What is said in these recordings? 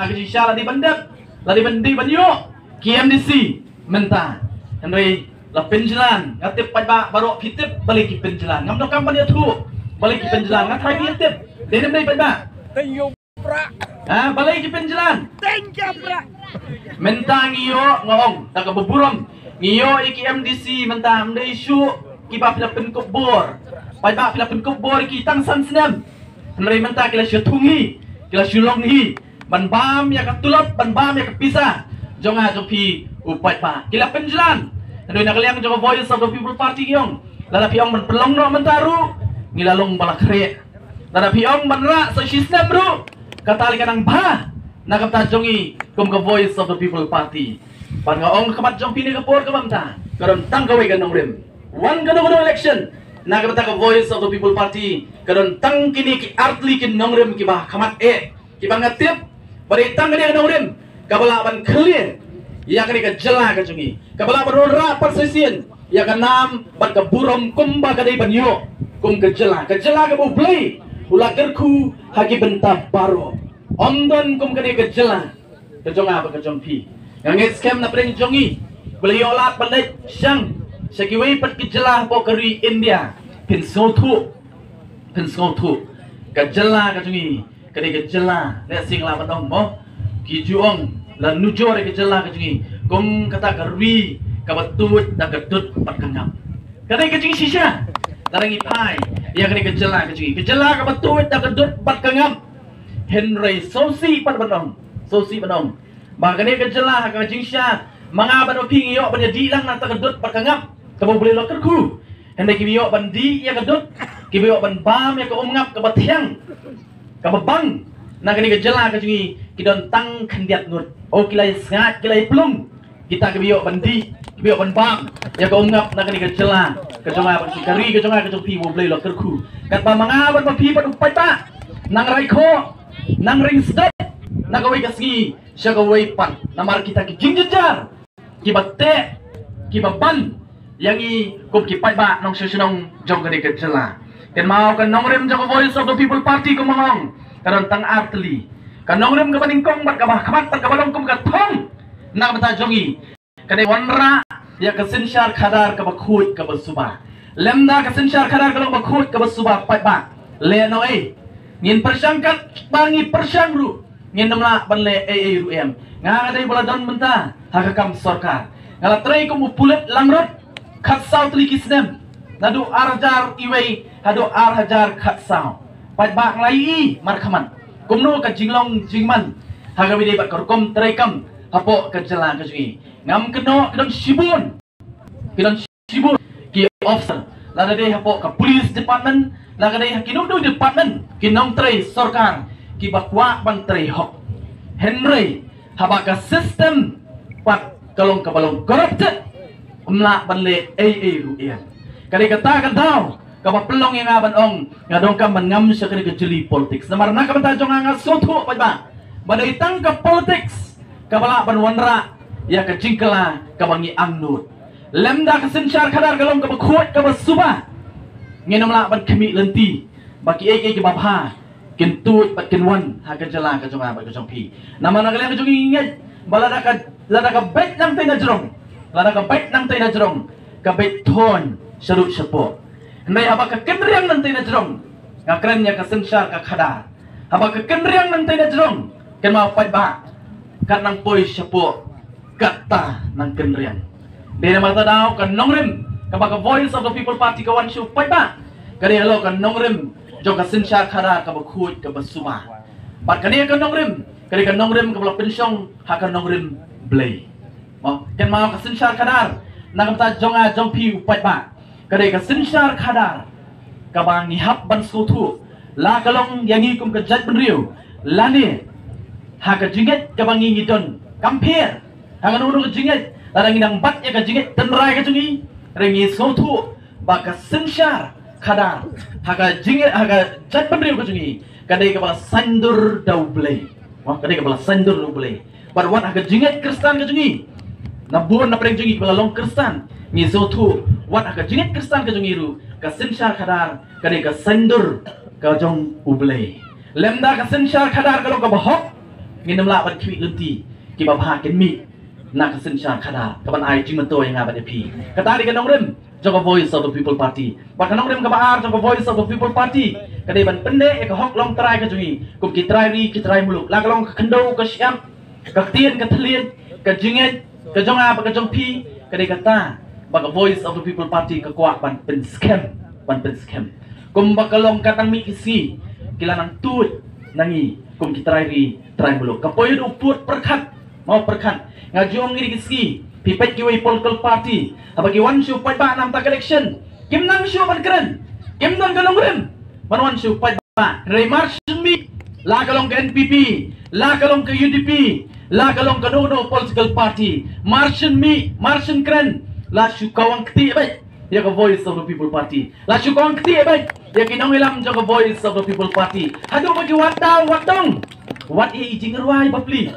ke sisya ladi bandap, ladi bandi banyo, KMDC mentah. Henry la penjalan, ngatip pada baru kitip balik ke penjalan. Ngam dok kampan dia tu balik ke penjalan, ngatai kitip. Dia ni pada. Tengok prak. Balik ke penjalan. Tengok prak. Mentah ngiyo ngong, tak kebuburam. Ngiyo KMDC mentah mendai isu kiba pila penkubur. Pada pila penkubur ki tang san senam. Henry mentah kila syutungi, kila syulongi. Ban bam ya katulap, ban bam ya kepisah. Jonga jopi upai pa kila penjalan ndoi nak liang jonga Voice of the People Party yong lada piong ban pelong no mentaru ngilalong balak re lada piong ban ra so system bro katali kanang ba nakapta jongi kum ka Voice of the People Party pan ngaong kamat jong pini kapor ka mamta karon tanggawe ganong rim one ganong election nakapta ka Voice of the People Party karon tang kini ki artli kin nong rim ki ba kamat ki ba ngatip bari tang kini ganong rim kabala ban clear ya kani ka jela ka jungi kabala ban ra persesian ya ka nam ban ka burom kumba ka dai banyo kum ka jela ka bu play ula kerku hagi bentab baro ondon kum ka dai ka jela ka jonga ba ka jongpi yang scam na preng jongi beli olat bandai sang sekiwei pat ki jela po kari India pin so thu ka jela ka jungi ka dai ka jela le sing la bandong mo ki juong la nujor ke jela ke jingi kum kata karwi ka batut da gadut pat kangam kadai ke jingi sisya darangi pai ya kani ke jela ka batut da gadut pat kangam Henry sosi banong ba kani ke jela ka jingi sya manga bano ping yo ban di lang na ta gadut pat kangam ka boleh lo kerku Henry ki yo ban di ya gadut ki yo ban bam ya ka umngap ka batyang ka babang na kani ka jela ka jingi kidon tang kandiat ngut o kilai sangat kilai plum kita kebiok bandi kebiok banbam ya ka ungap na kani ka jela ka jonga ban kari ka jonga ka jong pi wo blei lo kerku kat pa manga ban pi pan upai pa nang rai kho nang ring sdet na ka wei ka ski sya ka wei pan namar kita ki jingjar ki batte ki baban yang i kum ki pai ba nong sesenong jong kani ka jela ken mau kan nong rem jong Voice of the People Party ko mangong karon tang artli kanong rem ka paningkong bat ka ba kamat ka balong kum ka thong na bata jongi kane wanra ya ka sinshar khadar ka bakhut ka basuba lemda ka sinshar khadar ka bakhut ka basuba pai ba le no ei ngin persangkat bangi persang ru ngin namla banle ru em nga dai bola don menta hakam sarkar ngala trai kum upulet langrot khat saw tli kisnem nadu arjar iwei hadu arhajar khat saw pai ba nglai markhaman kumno ka jinglong jingman hagawi dei bat korkom traikam hapo ka jela ka jui ngam keno kedon sibun ki officer lada dei hapo ka police department lada dei kinung department kinong trai sarkar ki bakwa ban trai hok Henry haba ka system pat kalong ka balong corrupted umla banle ru ian kali kata kan daw kaba pelong yang aban ong ngadong ka mangam sa kani jeli politics namar na ka jong nga soto pa ba badai tang ka politics kabala ban wanra ya ka jingkala ka bangi angnut lemda ka sinchar khadar galong ka bakhot ka basuba nginamla ban kami lenti baki ai ki babha kin tut pat kin wan ha ka jala ka jonga ba ka jong pi namana ka jong ingat balada ka bet nang tay na jrong ka bet thon sarut sapo Ndai haba ka kenriang nanti na jerong ngakren nya ka sinshar ka khadar haba ka kenriang nanti na jerong ken ma pai ba kat nang poi sapo kata nang kenriang de mata daw ka nongrim ka ba ka Voice of the People Party ka wan shu pai ba kani halo ka nongrim jo ka sinshar khadar ka ba khut ka ba suma bat kani ka nongrim ka ba pensyong ha ka nongrim blay mo ken ma ka sinshar khadar nang ta jonga jong pi pai ba kadai ka sinshar khadar ka bang hap ban sotu la kalong yangi kum ka jat benriu lani ha ka jinget ka bang ngidon kampir ha ka nunu ka jinget la nang bat ya ka jinget tenrai ka jungi rengi sotu ba ka sinshar khadar ha ka jinget ha ka jat benriu ka jungi kadai ka bala sandur double kadai ka bala sandur double bar wat ha ka jinget kristan ka jungi nabun na preng jungi ka long kristan ni sotu wat ka jingit kristan ka jungiru ka sinshar khadar ka sandur ka jong ublei lemda ka sinshar khadar ka bahok nginam la ban kwi lunti ki ba pha ken mi nak sencha khada kaban ai jing mentoy nga ba de pi kata di kanong rem jong voice of the people party ba kanong rem ka ba ar jong voice of the people party kadai ban pende ek hok long trai ka jungi kum ki trai ri ki trai muluk la kalong khando ka siam ka tien ka thlien ka jinget ka jonga ba ka jong pi kadai kata ba voice of the people party ka kwa ban pen scam kum ba kalong katang mi isi kilanang tut nangi kum ki trai ri trai muluk ka poyud uput perkhat mau perkhat ngajong ngiri kiski pipet kiwi political party abagi wan shu pai ba nam ta election kim nang shu ban keren kim non galong rem ban wan shu pai ba remar mi la galong ke NPP la galong ke UDP la galong ke no political party martian keren la shu kawang kti bai ya ka voice of the people party la shu kawang kti bai ya kinong ilam jo ka voice of the people party hadu bagi watong wat e jing ruai bapli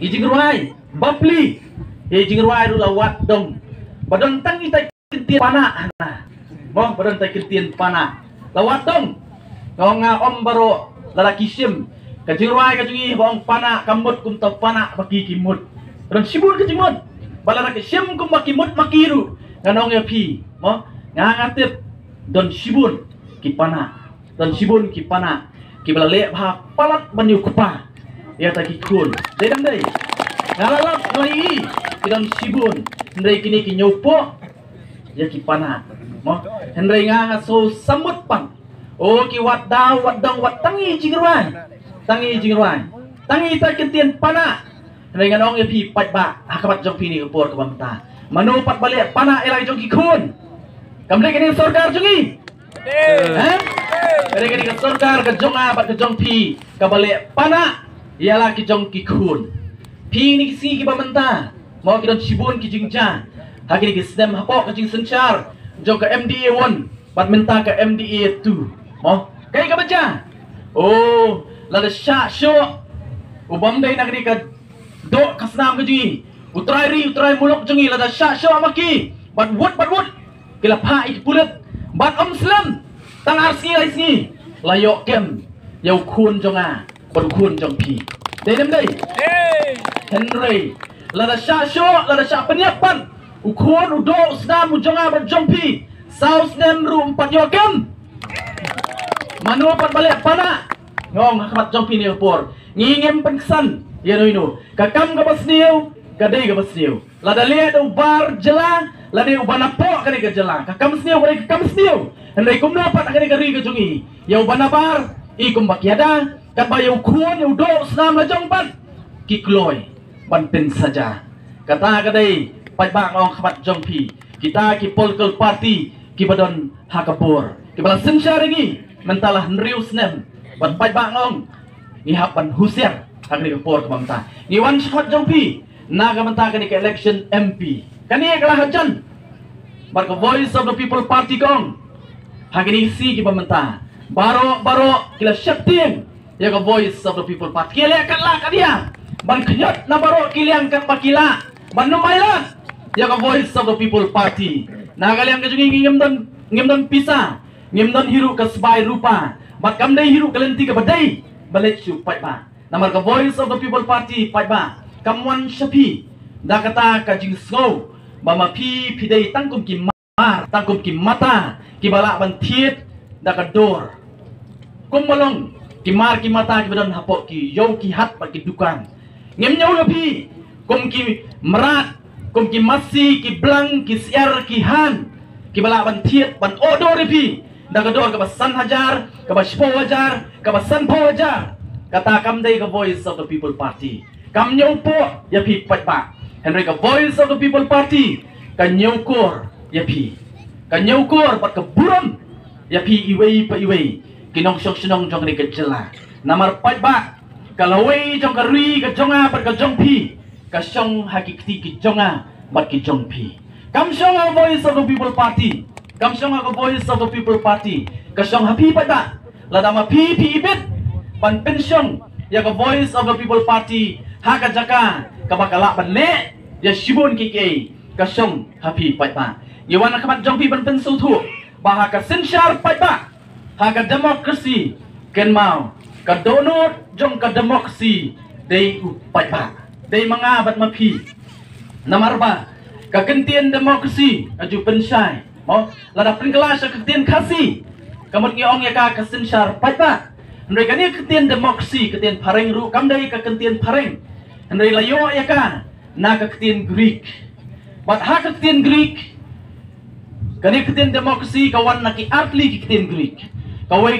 ijing ruai bapli ijing ruai ru lawat dong badon tang ita kentien pana mo badon ta kentien pana lawat dong nga om baro lalaki sim ka jing ruai ka jungi bong pana kamut kum ta pana baki kimut ron sibur ka jingmut balana ka sim kum makimut makiru nganong ya pi mo ngangatip don sibun ki pana ki balale bha palat banyu kupa ya taki kun dedam dei ngalalap ngai kidon sibun ndai kini ki nyopo ya ki pana mo hendrai nga so samut pan o ki wat daw wat dong wat tangi jingruan tangi ta kentien pana hendrai nga nong ya pi pat ba akabat jong pini upor ka bamta manu pat balik pana elai jong ki kun kamle kini sarkar jongi kare kini sarkar ka jonga bat ka jong pi ka balik pana ialah ki jong ki kun pi ni si ki bamenta mau ki don sibun ki jingja hakini ki stem hapok ka jing senchar jong ka MDA 1 bat menta ka MDA 2 mo kai ka baca oh lada sha sho ubam dai nak ni ka do kasnam ka jingi utrai muluk jingi lada sha sho amaki bat wut kila pha ik pulet bat slam tang arsi lai si layok kem yau kun jonga ban kun jong pi dai dem dai Henry lada sha penyiapan ukun udo snam ujonga ban jong pi saus nem ru 4 yokem manu pat balik pana ngong hakamat jong pi ni upor ngingem penkesan ya no ino kakam ka basniu kadai ka basniu lada le do bar jela lada ubana po kani ka jela kakam sniu Henry kum no pat kani ka ri ka jongi ya ubana bar ikum bakiada kat bayu kuon yu do snam la jong pat ki kloy ban pen saja kata kadai pat bang ong khabat jong pi kita ki political party ki badon hakapur ki bala sensyar ngi mentalah nrius nem ban pat bang ong ni hap ban husiar hakni kapur kamanta ni wan shot jong pi naga menta kani ke election MP kani kalah hajan bar ka voice of the people party kong hakini si ki bamenta baro kila syapting ya ka voice of the people party kila katlah kadia ban kenyot na baro kiliang kan bakila ban numailah ya ka voice of the people party na kaliang ka jungi ngem don pisa ngem don hiru ka sbai rupa bat kam dai hiru kalenti ka badai balet chu pai ba namar ka voice of the people party pai ba kamwan shapi da kata ka jing snow mama pi dai tangkum ki mar tangkum ki mata ki bala ban thiet da ka dor kumbalong ki mar ki mata ki badan hapok ki yau ki hat pa ki dukan ngem nyau pi kum ki merat kum ki masi ki blang ki siar ki han ki bala ban thiet ban odor pi da ka dor ka basan hajar ka baspo hajar ka basan po hajar kata kam dai ka voice of the people party kam nyau po ya pi pat ba Henry ka voice of the people party ka nyau kor ya pi ka nyau kor pat ka buram ya pi iwei pa iwei kinong syong jong ni ka jela namar pat ba kalawai jong karui ka jonga pat ka jong pi ka syong hakikti ki jonga bat ki jong pi kam syong a voice of the people party kam syong a voice of the people party ka syong happy pat ba ladama pi ibit pan pensyong ya ka voice of the people party ha ka jaka ka bakala ban le ya shibun ki ke ka syong happy pat ba yawan kamat jong pi ban pensu thu bah ka sensyar pat ba ha ka demokrasi ken mau ka donut jong ka demokrasi day upai ba day mga bat mapi nomor ba kekentian demokrasi aju pensai mo lada pringkelas kekentian kasih kamut ngiong ya ka kesen syar pai ba mereka ni kekentian demokrasi kekentian pareng ru kam day kekentian pareng ndai layo ya ka na kekentian Greek bat ha kekentian Greek kani kekentian demokrasi kawan naki artli kekentian Greek kawai